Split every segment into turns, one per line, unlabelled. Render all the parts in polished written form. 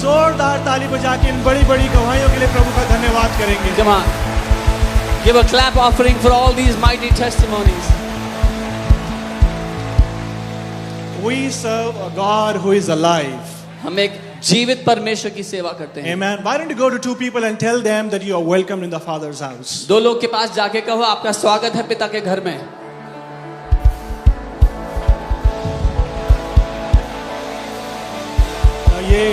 जोरदार ताली बजा के इन बड़ी बड़ी गवाहियों के लिए प्रभु का धन्यवाद करेंगे।
Come on. Give a clap offering for all these mighty testimonies.
We serve a God who is alive.
हम एक जीवित परमेश्वर की सेवा करते हैं।
Amen. Why don't you go to two people and tell them that you are welcomed in the Father's house?
दो लोग के पास जाके कहो आपका स्वागत है पिता के घर में।
ये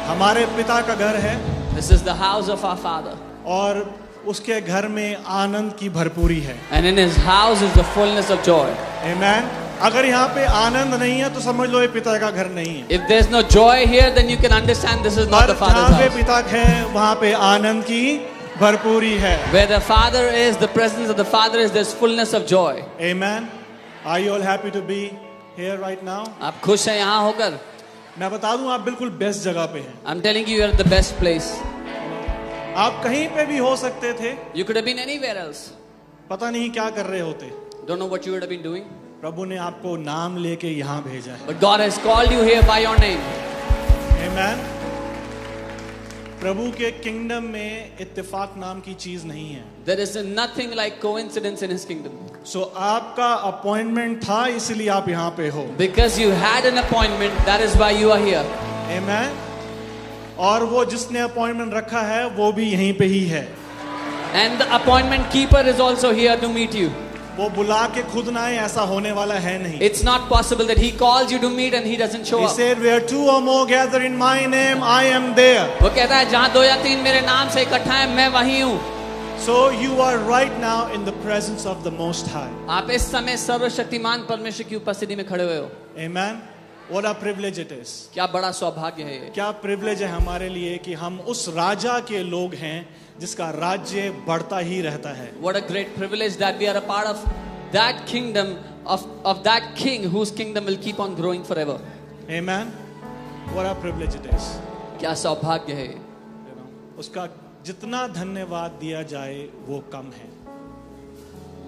हमारे पिता का घर है।
This is the house of our Father.
और उसके घर में आनंद की भरपूरी है।
And in His house is the fullness of joy.
Amen. अगर यहाँ पे आनंद नहीं है तो समझ लो ये पिता का घर नहीं है।
If there's no joy here, then you can understand this is not the Father's
जहाँ पे
house.
पिता है वहाँ पे आनंद की भरपूरी है।
Where the Father is, the presence of the Father is, there's fullness of joy.
Amen. Are you all happy to be here right now?
आप खुश हैं यहाँ होकर?
मैं बता दूं आप बिल्कुल बेस्ट जगह पे हैं।
I'm telling you, you're at the best place.
आप कहीं पे भी हो सकते थे।
You could have been anywhere else.
पता नहीं क्या कर रहे होते।
Don't know what you would have been doing.
प्रभु ने आपको नाम लेके यहाँ भेजा है।
But God has called you here by your name.
Amen. प्रभु के किंगडम में इत्तेफाक नाम की चीज नहीं है।
There is nothing like coincidence in His kingdom.
So आपका अपॉइंटमेंट था इसलिए आप यहाँ पे हो।
Because you had an appointment, that is why you are here.
Amen. और वो जिसने अपॉइंटमेंट रखा है वो भी यहीं पे ही है।
And the appointment keeper is also here to meet you.
वो बुला के खुद ना आए ऐसा होने वाला है नहीं।
It's not possible that He calls you to meet and He doesn't show
He
up.
said, "Where two or more gather in my name, I am there."
वो कहता है जहाँ दो या तीन मेरे नाम से इकट्ठा है मैं वहीं हूँ।
So you are right now in the presence of the Most High.
आप इस समय सर्वशक्तिमान परमेश्वर की उपस्थिति में खड़े हुए हो।
Amen. What a privilege it is.
क्या बड़ा सौभाग्य है ये।
क्या privilege है हमारे लिए कि हम उस राजा के लोग हैं जिसका राज्य बढ़ता ही रहता है।
What a great privilege that we are a part of that kingdom of that king whose kingdom will keep on growing forever.
Amen. What a privilege it is.
क्या सौभाग्य है ये।
उसका जितना धन्यवाद दिया जाए वो कम है।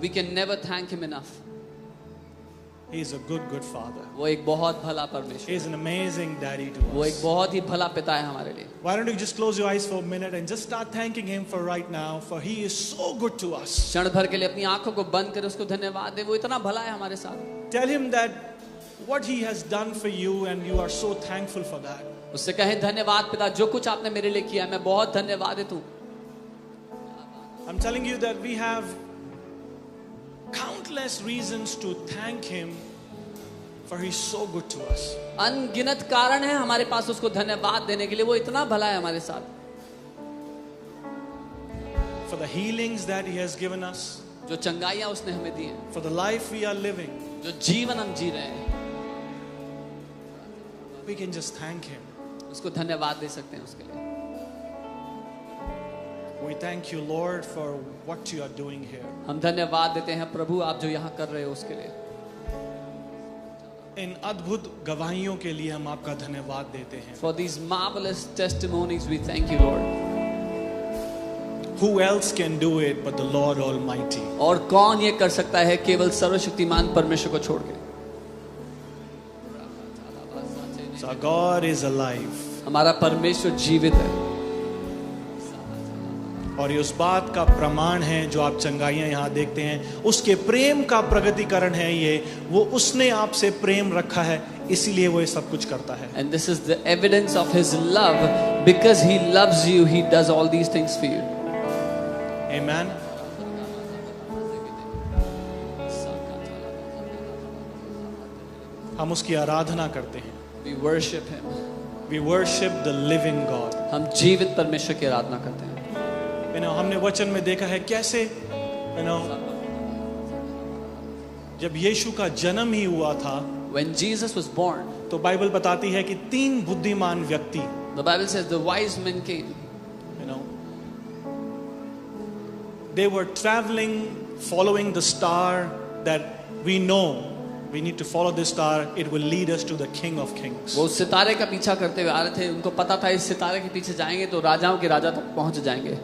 We can never thank Him enough.
He is a good father.
वो एक बहुत भला
He
परमेश्वर
is an amazing daddy to
वो एक
us.
बहुत ही भला पिता है हमारे लिए।
Why don't you just close your eyes for a minute and just start thanking him for right now, for he is so good to us.
क्षण भर के लिए अपनी आंखों को बंद कर उसको धन्यवाद दे। वो इतना भला है हमारे साथ।
Tell him that what he has done for you and you are so thankful for that.
उससे कहें धन्यवाद पिता जो कुछ आपने मेरे लिए किया मैं बहुत धन्यवादित हूँ।
I'm telling you that we have countless reasons to thank him for he's so good to us.
अनगिनत कारण है हमारे पास उसको धन्यवाद देने के लिए। वो इतना भला है हमारे साथ।
For the healings that he has given us,
जो चंगाइयाँ उसने हमें दी हैं,
for the life we are living,
जो जीवन हम जी रहे हैं,
we can just thank him.
उसको धन्यवाद दे सकते हैं उसके लिए।
We thank you, Lord, for what you are doing here.
हम धन्यवाद देते हैं प्रभु आप जो यहाँ कर रहे हो उसके लिए।
इन अद्भुत गवाहियों के लिए हम आपका धन्यवाद देते हैं।
For these marvelous testimonies we thank you Lord.
Who else can do it but the Lord Almighty?
और कौन ये कर सकता है केवल सर्वशक्तिमान परमेश्वर को छोड़ के।
So our God is alive.
हमारा परमेश्वर जीवित है।
और ये उस बात का प्रमाण है जो आप चंगाइयां यहाँ देखते हैं उसके प्रेम का प्रगटीकरण है। ये वो उसने आपसे प्रेम रखा है इसीलिए वो ये सब कुछ करता है।
And this is the evidence of His love because He loves you. He does all these things for you.
Amen. हम उसकी आराधना करते हैं।
We worship Him.
We worship the living God.
हम जीवित परमेश्वर की आराधना करते हैं।
हमने वचन में देखा है कैसे जब यीशु का जन्म ही हुआ था
When Jesus was born,
तो बाइबल बताती है कि तीन बुद्धिमान व्यक्ति
the Bible says the wise men came.
They were traveling following the star that we know we need to follow this star. It will lead us to the King of Kings.
वो सितारे का पीछा करते हुए आ रहे थे। उनको पता था इस सितारे के पीछे जाएंगे तो राजाओं के राजा तक पहुंच जाएंगे।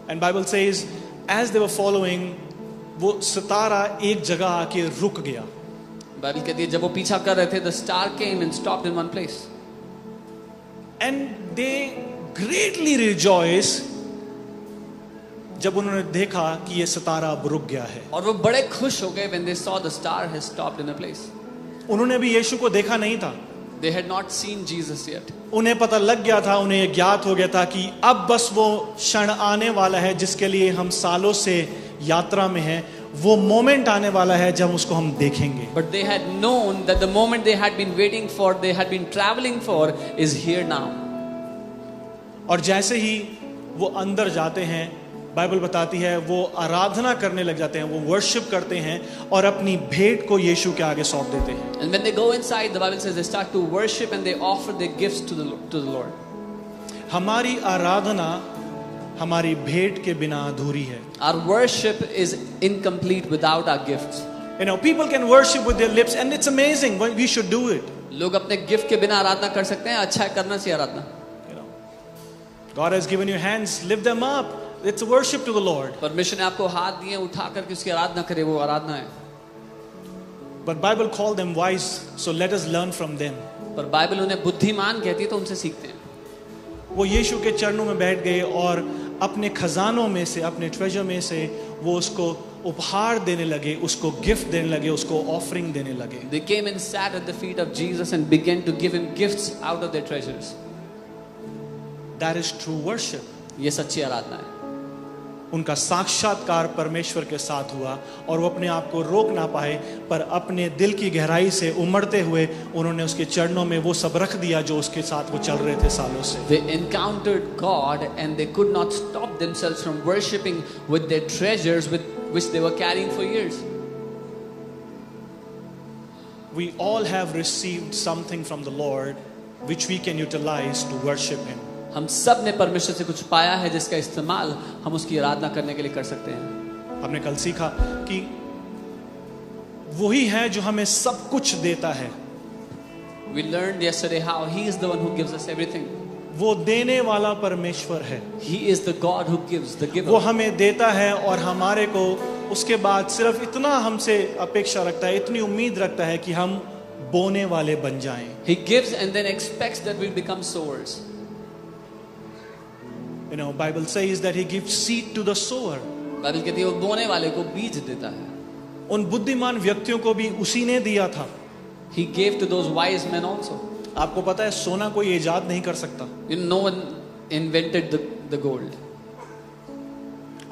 And Bible says as they were following वो सितारा एक जगह आके रुक गया।
बाइबल कहती है जब वो पीछा कर रहे थे the star came and stopped in one place.
And they greatly rejoice जब उन्होंने देखा कि ये सितारा अब रुक गया है।
और वो बड़े खुश हो गए when they saw the star has stopped in a place.
उन्होंने भी यीशु को देखा नहीं था।
They had not seen Jesus yet.
उन्हें पता लग गया था, उन्हें ये ज्ञात हो गया था कि अब बस वो क्षण आने वाला है जिसके लिए हम सालों से यात्रा में हैं। वो मोमेंट आने वाला है जब उसको हम देखेंगे।
But they had known that the moment they had been waiting for, they had been traveling for, is here now.
और जैसे ही वो अंदर जाते हैं, बाइबल बताती है वो आराधना करने लग जाते हैं, वो वर्शिप करते हैं और अपनी भेंट को यीशु के आगे सौंप देते हैं।
And when they go inside, the Bible says they start to worship and they offer their gifts to the Lord.
हमारी आराधना हमारी भेंट के बिना अधूरी है।
Our worship is incomplete without our gifts.
You know, people can worship with their lips and it's amazing. We should do it.
लोग अपने gift के बिना आराधना कर सकते हैं, अच्छा है, करना चाहिए आराधना।
You know, God has given you hands, lift them up. It's worship to the Lord.
परमेश्वर ने आपको हाथ दिए, उठा करके उसकी आराधना करे, वो आराधना है।
But Bible called them wise, so let us learn from them.
पर बाइबल उन्हें बुद्धिमान कहती है, तो उनसे सीखते हैं।
वो यीशु के चरणों में बैठ गए और अपने खजानों में से, अपने ट्रेजर में से वो उसको उपहार देने लगे, उसको गिफ्ट देने लगे, उसको ऑफरिंग देने लगे।
They came and sat at the feet of Jesus and began to give him gifts out of their treasures.
That is true worship.
ये सच्ची आराधना है।
उनका साक्षात्कार परमेश्वर के साथ हुआ और वो अपने आप को रोक ना पाए, पर अपने दिल की गहराई से उमड़ते हुए उन्होंने उसके चरणों में वो सब रख दिया जो उसके साथ वो चल रहे थे सालों से।
They encountered God and they could not stop themselves from worshiping with their treasures which they were carrying for years.
We all have received something from the Lord which we can utilize to worship Him.
हम सब ने परमेश्वर से कुछ पाया है जिसका इस्तेमाल हम उसकी आराधना करने के लिए कर सकते हैं।
हमने कल सीखा कि वही है जो हमें सब कुछ देता है।
We learned yesterday how He is the one who gives us everything.
वो देने वाला परमेश्वर है।
He is the God who gives, the giver.
वो हमें देता है और हमारे को उसके बाद सिर्फ इतना हमसे अपेक्षा रखता है, इतनी उम्मीद रखता है कि हम बोने वाले बन जाएं।
He gives and then expects that we'll become sowers.
You know, Bible says that He gives seed to the sower.
Bible कहती है वो बोने वाले को बीज देता है।
उन बुद्धिमान व्यक्तियों को भी उसी ने दिया था।
He gave to those wise men also.
आपको पता है सोना कोई इजाद नहीं कर सकता।
You know, no one invented the gold.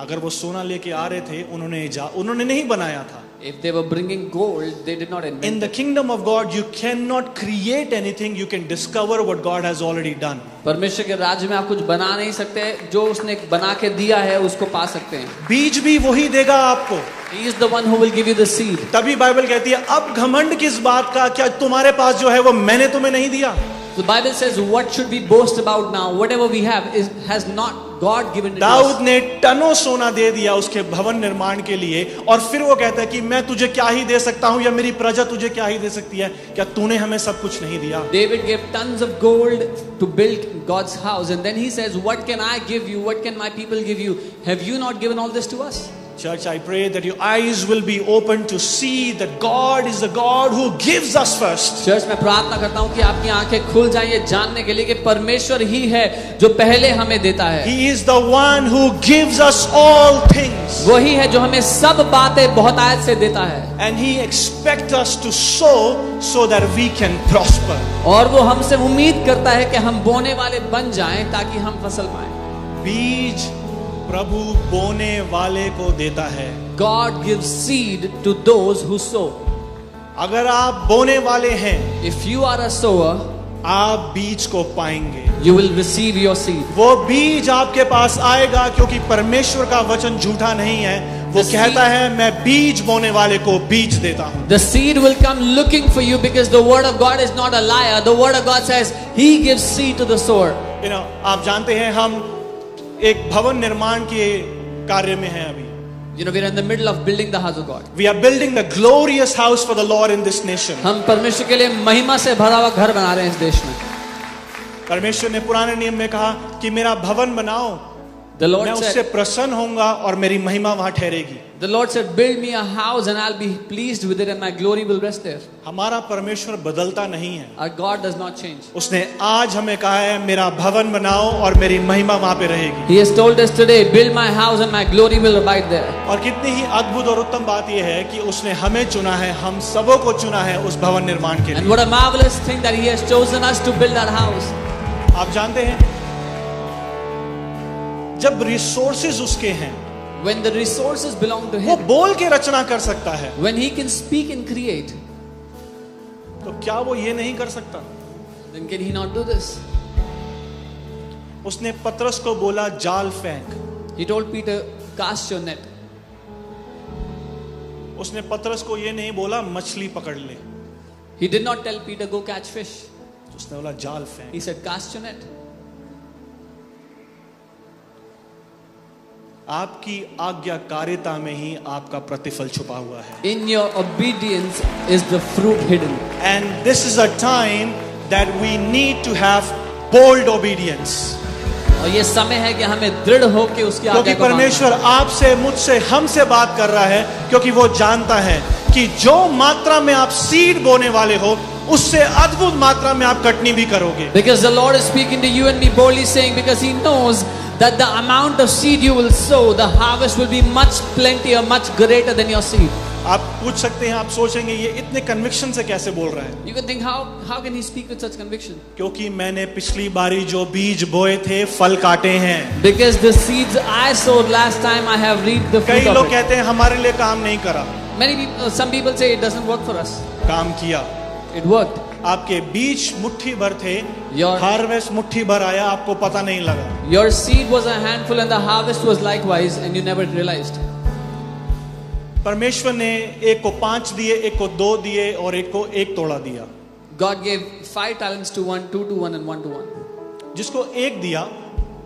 अगर वो सोना लेके आ रहे थे, उन्होंने नहीं बनाया था।
If they were bringing gold, they did not invent
In the
it.
kingdom of God, you cannot create anything. You can discover what God has already done.
परमेश्वर के राज्य में आप कुछ बना नहीं सकते, जो उसने बना के दिया है उसको पा सकते हैं।
बीज भी वही देगा आपको।
He is the one who will give you the seed.
तभी बाइबल कहती है अब घमंड किस बात का, क्या तुम्हारे पास जो है वो मैंने तुम्हें नहीं दिया।
The Bible says, what should we boast about now? Whatever we have has not God given it to
Dawood
us.
ने टनों सोना दे दिया उसके भवन निर्माण के लिए और फिर वो कहता है कि मैं तुझे क्या ही दे सकता हूं या मेरी प्रजा तुझे क्या ही दे सकती है, क्या तूने हमें सब कुछ नहीं दिया।
David gave tons of gold to build God's house, and then he says, what can I give you? What can my people give you? Have you not given all this to us?
Church, I pray that your eyes will be open to see that God is the God who gives us first.
Church में प्रार्थना करता हूँ कि आपकी आंखें खुल जाएं ये जानने के लिए कि परमेश्वर ही है जो पहले हमें देता है।
He is the one who gives us all things.
वही है जो हमें सब बातें बहुतायत से देता है।
And He expects us to sow so that we can prosper.
और वो हमसे उम्मीद करता है कि हम बोने वाले बन जाएं ताकि हम फसल पाएं।
बीज प्रभु बोने वाले को देता है।
God gives seed to those who sow.
अगर आप बोने वाले हैं,
If you are a sower,
आप बीज को पाएंगे।
you will receive your seed.
वो बीज आपके पास आएगा क्योंकि परमेश्वर का वचन झूठा नहीं है। वो कहता है मैं बीज बोने वाले को बीज देता हूँ।
The seed will come looking for you because the word of God is not a liar. The word of God says He gives seed to the sower.
You know, आप जानते हैं हम एक भवन निर्माण के कार्य में हैं अभी।
You know, we are in the middle of building the house of God.
We are building the glorious house for the Lord in this nation.
हम परमेश्वर के लिए महिमा से भरा हुआ घर बना रहे हैं इस देश में।
परमेश्वर ने पुराने नियम में कहा कि मेरा भवन बनाओ,
The Lord
मैं उससे
said,
प्रसन्न होऊंगा और मेरी महिमा वहां ठहरेगी।
The Lord said, build me a house and I'll be pleased with it and my glory will rest there.
हमारा परमेश्वर बदलता नहीं है.
Our God does not change.
उसने आज हमें कहा है मेरा भवन बनाओ और मेरी महिमा वहां पे रहेगी.
He has told us today, build my house and my glory will abide there.
और कितनी ही अद्भुत और उत्तम बात यह है कि उसने हमें चुना है, हम सबों को चुना है उस भवन निर्माण के
And
लिए.
what a marvelous thing that He has chosen us to build that house.
आप जानते हैं जब रिसोर्सेज उसके हैं,
When the resources belong to
वो
Him,
बोल के रचना कर सकता है,
when He can speak and create,
तो क्या वो ये नहीं कर सकता?
then can He not do this?
उसने पतरस को बोला जाल फेंक.
He told Peter, cast your net.
उसने पतरस को ये नहीं बोला मछली पकड़ ले.
He did not tell Peter, go catch fish.
उसने बोला जाल फेंक.
He said, cast your net.
आपकी आज्ञाकारिता में ही आपका प्रतिफल छुपा हुआ है.
In your obedience is the fruit hidden.
And this is a time that we need to have bold obedience.
और ये समय है कि हमें दृढ़ होकर उसकी
क्योंकि
आज्ञा को मानना है.
परमेश्वर आपसे, मुझसे, हमसे बात कर रहा है, क्योंकि वो जानता है कि जो मात्रा में आप सीड बोने वाले हो उससे अद्भुत मात्रा में आप कटनी भी करोगे.
Because the Lord is speaking to you and me boldly saying, because He knows that the amount of seed you will sow, the harvest will be much plenty or much greater than your seed.
आप पूछ सकते हैं, आप सोचेंगे ये इतने conviction से कैसे बोल रहा है?
You can think, how can he speak with such conviction?
क्योंकि मैंने पिछली बारी जो बीज बोए थे फल काटे हैं.
Because the seeds I sowed last time, I have reaped the
कई
fruit
लोग
of it.
कहते हैं हमारे लिए काम नहीं करा.
Many people, some people say it doesn't work for us.
काम किया.
It worked.
आपके बीज मुट्ठी भर थे,
Your-
हार्वेस्ट मुट्ठी भर आया, आपको पता नहीं लगा.
Your seed was a handful and the harvest was likewise, and you never realized.
परमेश्वर ने एक को 5 दिए, एक को 2 दिए और एक को 1 तोड़ा दिया.
God gave 5 talents to one, 2 to one, and 1 to one.
जिसको 1 दिया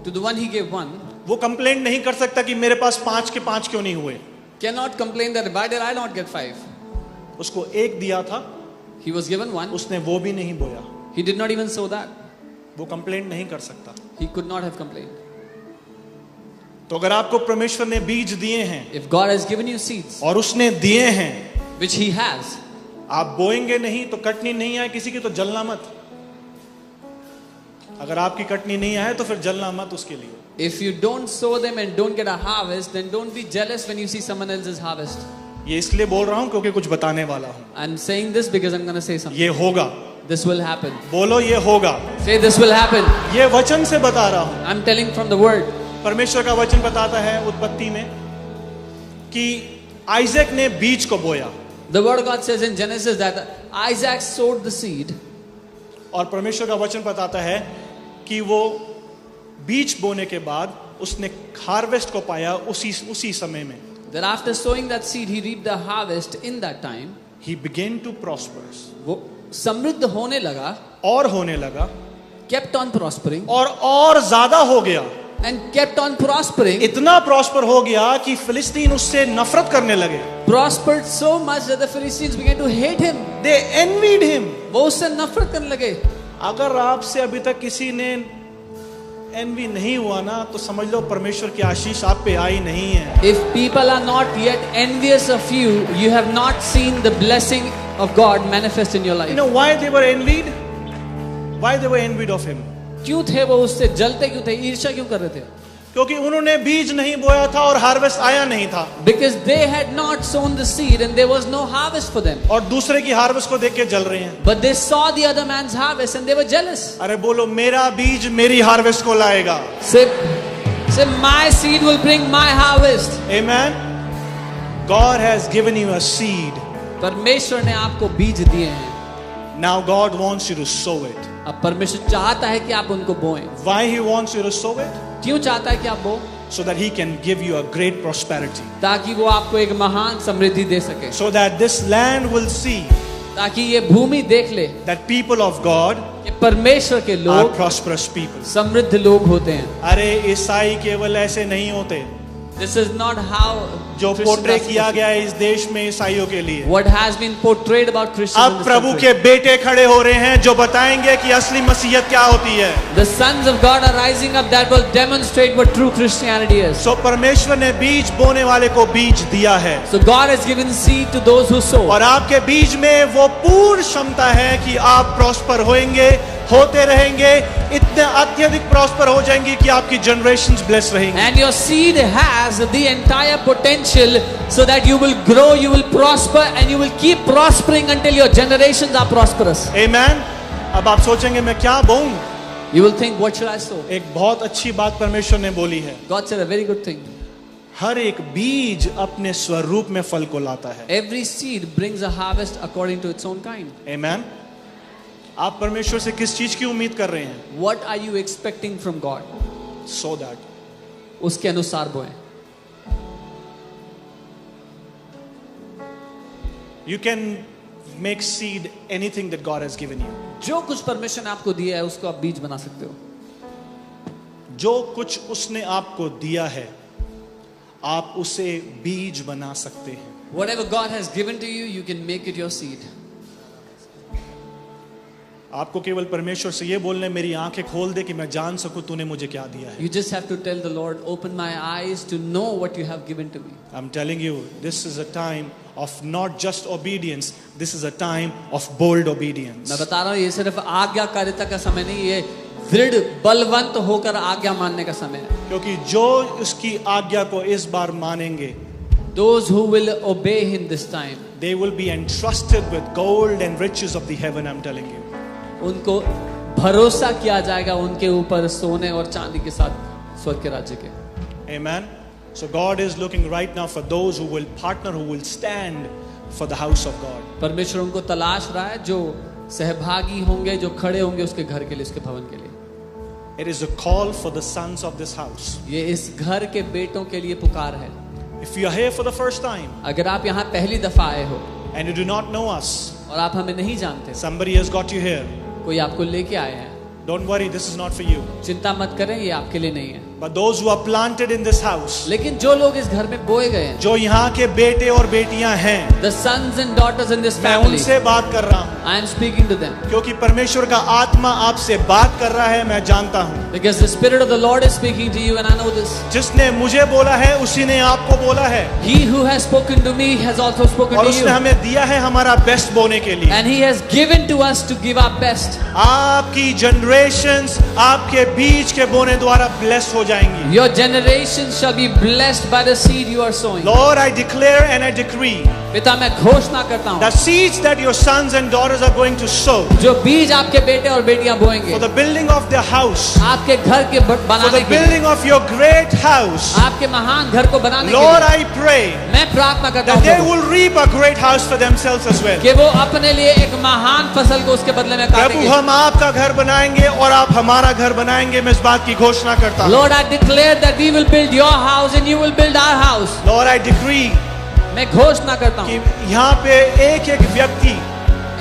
To the one he gave 1,
वो कंप्लेंट नहीं कर सकता कि मेरे पास 5 के 5 क्यों नहीं हुए.
cannot complain that why did I not get 5?
उसको 1 दिया था,
He was given 1.
उसने वो भी नहीं बोया.
He did not even sow that.
वो कंप्लेंट नहीं कर सकता.
He could not have complained.
तो अगर आपको परमेश्वर ने बीज दिए हैं
If God has given you seeds,
और उसने दिए हैं,
which He has,
आप बोएंगे नहीं तो कटनी नहीं आए किसी की तो जलना मत. अगर आपकी कटनी नहीं आए तो फिर जलना मत उसके लिए.
if you don't sow them and don't get a harvest, then don't be jealous when you see someone else's harvest.
ये इसलिए बोल रहा हूं क्योंकि कुछ बताने वाला हूं.
I'm saying this because I'm going to say something.
ये होगा.
This will happen.
बोलो ये होगा.
Say this will happen.
ये वचन से बता रहा हूं.
I'm telling from the word.
परमेश्वर का वचन बताता है उत्पत्ति में कि आइजैक ने बीज को बोया.
The word of God says in Genesis that Isaac sowed the seed.
और परमेश्वर का वचन बताता है कि वो बीज बोने के बाद उसने हार्वेस्ट को पाया उसी समय में.
That after sowing that seed, he reaped the harvest in that time.
He began to prosper.
वो समृद्ध होने लगा,
और होने लगा
kept on prospering,
और ज्यादा हो गया.
and kept on prospering.
इतना प्रॉस्पर हो गया कि फिलिस्तीन उससे नफरत करने लगे.
Prospered so much that the Philistines began to hate him.
They envied him.
वो उससे नफरत करने लगे.
अगर आपसे अभी तक किसी ने एनवी नहीं हुआ ना तो समझ लो परमेश्वर की आशीष आप पे आई नहीं है.
If people are not yet envious of you, you have not seen the blessing of God manifest in your life.
You know why they were envied? Why they were envied of him?
क्यों थे वो उससे जलते क्यों थे, ईर्ष्या क्यों कर रहे थे?
क्योंकि उन्होंने बीज नहीं बोया था और हार्वेस्ट आया नहीं था.
Because they had not sown the seed and there was no harvest for them.
और दूसरे की हार्वेस्ट को देख के जल रहे हैं.
But they saw the other man's harvest and they were jealous.
अरे बोलो मेरा बीज मेरी हार्वेस्ट को लाएगा.
Say my seed will bring my harvest.
Amen. God has given you a seed.
परमेश्वर ने आपको बीज दिए हैं.
Now God wants you to sow it.
अब परमेश्वर चाहता है कि आप उनको बोएं.
Why he wants you to sow it?
क्यों चाहता है कि आप बो?
So that he can give you a great prosperity.
ताकि वो आपको एक महान समृद्धि दे सके.
So that this land will see
ताकि ये भूमि देख ले
that people of God
कि परमेश्वर के
are
लोग
prosperous people.
समृद्ध लोग होते हैं.
अरे ईसाई केवल ऐसे नहीं होते.
This is not how
जो
Christians
पोर्ट्रे
are
किया
supposed
गया है इस देश में ईसाइयों के लिए।
to- What has been portrayed about Christians in
अब
this
प्रभु
country.
के बेटे खड़े हो रहे हैं जो बताएंगे कि असली मसीहत क्या होती है।
The sons of God are rising up that will demonstrate what true Christianity is.
सो परमेश्वर ने बीज बोने वाले को बीज दिया है,
So God has given seed to those who sow.
और आपके बीज में वो पूर्ण क्षमता है कि आप प्रॉस्पर होएंगे, होते रहेंगे, इतने अत्यधिक प्रॉस्पर हो जाएंगे कि आपकी जनरेशंस ब्लेस रहेंगी।
And your seed has the entire potential so that you will grow, you will prosper, and you will keep prospering until your generations are prosperous.
आमेन। अब आप सोचेंगे मैं क्या बोऊं?
You will think, what should I sow?
एक बहुत अच्छी बात परमेश्वर ने बोली है,
God said a very good thing.
हर एक बीज अपने स्वरूप में फल को लाता है।
Every seed brings a harvest according to its own kind.
आमेन। आप परमेश्वर से किस चीज की उम्मीद कर रहे हैं?
What are you expecting from God?
So that
उसके अनुसार बोएं.
you can make seed anything that God has given you.
जो कुछ परमेश्वर ने आपको दिया है उसको आप बीज बना सकते हो.
जो कुछ उसने आपको दिया है आप उसे बीज बना सकते हैं।
Whatever God has given to you, you can make it your seed.
आपको केवल परमेश्वर से ये बोलना है, मेरी आंखें खोल दे कि मैं जान सकूं तूने मुझे क्या दिया है।
You just have to tell the Lord, open my eyes to know what you have given to me.
I'm telling you, this is a time of not just obedience, this is a time of bold obedience.
मैं बता रहा हूँ ये सिर्फ आज्ञाकारिता का समय नहीं, ये दृढ़ बलवंत होकर आज्ञा मानने का समय है.
क्योंकि जो उसकी आज्ञा को इस बार मानेंगे,
Those who will obey him this time,
they will be entrusted with gold and riches of the heaven, I'm telling you.
उनको भरोसा किया जाएगा उनके ऊपर सोने और चांदी के साथ स्वर्ग के राज्य के.
Amen. So God is looking right now for those who will partner, who will stand for the house of God.
परमेश्वर उनको तलाश रहा है जो सहभागी होंगे, जो खड़े होंगे उसके घर के लिए, उसके भवन के लिए.
It is a call for the sons of this house.
ये इस घर के बेटों के लिए पुकार है.
If you are here for the first time
अगर आप यहाँ पहली दफा आए हो
and you do not know us,
और आप हमें नहीं जानते,
somebody has got you here.
कोई आपको लेके आए हैं,
Don't worry, this is not for you.
चिंता मत करें, ये आपके लिए नहीं है.
But those who are planted in this house,
लेकिन जो लोग इस घर में बोए गए हैं,
जो यहाँ के बेटे और बेटियां हैं,
the sons and daughters in this
मैं
family,
उनसे बात कर रहा हूँ,
I am speaking to them
क्योंकि परमेश्वर का आत्मा आपसे बात कर रहा है, मैं जानता हूँ।
because the spirit of the Lord is speaking to you and I know this.
जिसने मुझे बोला है उसी ने आपको बोला है,
He who has spoken to me has also spoken
और
to
उसने
you,
हमें दिया है हमारा बेस्ट बोने के लिए।
and he has given to us to give our best.
आपकी जनरेशंस आपके बीज के बोने द्वारा ब्लेस्ड हो जाएंगी।
Your generations shall be blessed by the seed you are sowing.
Lord, I declare and I decree
पिता मैं घोषणा करता हूँ,
the seeds that your sons and daughters are going to sow
जो बीज आपके बेटे और बेटियां बोएंगे
for the building of their house,
आपके घर के
for
बनाने
the
के लिए,
building of your great house,
आपके महान घर को बनाने के
Lord,
लिए,
I pray
मैं प्रार्थना करता
that they
हूँ
will reap a great house for themselves as well.
कि वो अपने लिए एक महान फसल को उसके बदले में
प्रभु,
काटेंगे.
हम आपका घर बनाएंगे और आप हमारा घर बनाएंगे, मैं इस बात की घोषणा करता हूँ।
Lord, I declare that we will build your house and you will build our house.
Lord, I decree
मैं घोषणा करता
कि
हूँ
यहाँ पे एक एक व्यक्ति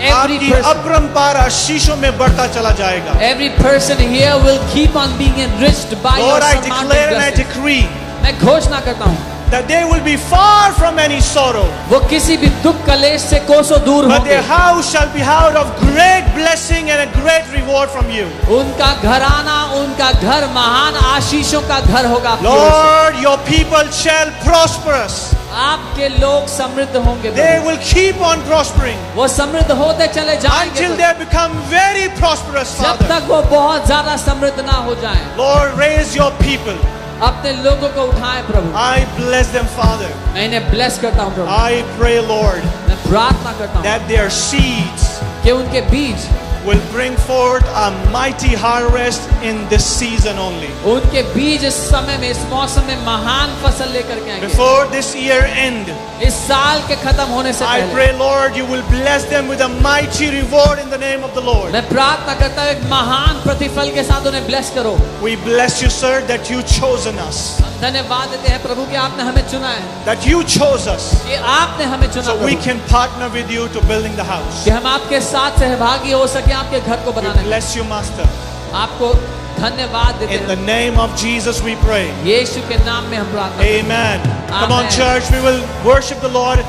every
आपकी
person,
अपरंपार आशीषों में बढ़ता चला जाएगा।
every person here will keep on being enriched by your
Lord, I
surrounding
declare and I
blessings.
decree
मैं घोषणा करता हूँ
that they will be far from any sorrow,
वो किसी भी दुख कलेश से कोसों दूर
but
होंगे.
their house shall be out of great blessing and a great reward from you.
उनका घराना, उनका घर महान आशीषों का घर होगा आपकी ओर से.
Lord, your people shall prosperous.
आपके लोग समृद्ध होंगे
They
Prabhu.
will keep on prospering
वो समृद्ध होते चले जाएंगे
until
Prabhu.
they become very prosperous,
जब
Father.
तक वो बहुत ज्यादा समृद्ध ना हो जाएं.
Lord, raise your people.
अपने लोगों को उठाएं प्रभु.
I bless them, Father.
मैं इन्हें ब्लेस करता हूँ प्रभु.
I pray, Lord,
मैं प्रार्थना करता हूँ
that their seeds
कि उनके बीज
will bring forth a mighty harvest in this season only.
उनके बीज इस समय में, इस मौसम में महान फसल लेकर के आएंगे.
Before this year end,
इस साल के खत्म होने से
I
पहले
pray, Lord, you will bless them with a mighty reward in the name of the Lord.
मैं प्रार्थना करता हूँ एक महान प्रतिफल के साथ उन्हें ब्लेस करो.
We bless you, sir, that you chosen us,
धन्यवाद देते हैं प्रभु कि आपने हमें चुना है,
that you chose us,
कि आपने हमें चुना
so we
Prabhu,
can partner with you to building the house.
कि हम आपके साथ सहभागी हो सके आपके घर को
We
बनाने में.
bless you, Master.
आपको धन्यवाद देते
In the
हैं।
name of Jesus we pray.
यीशु के नाम में हम प्रार्थना करते हैं।
Amen. Come on,
Amen.
church. We will worship the Lord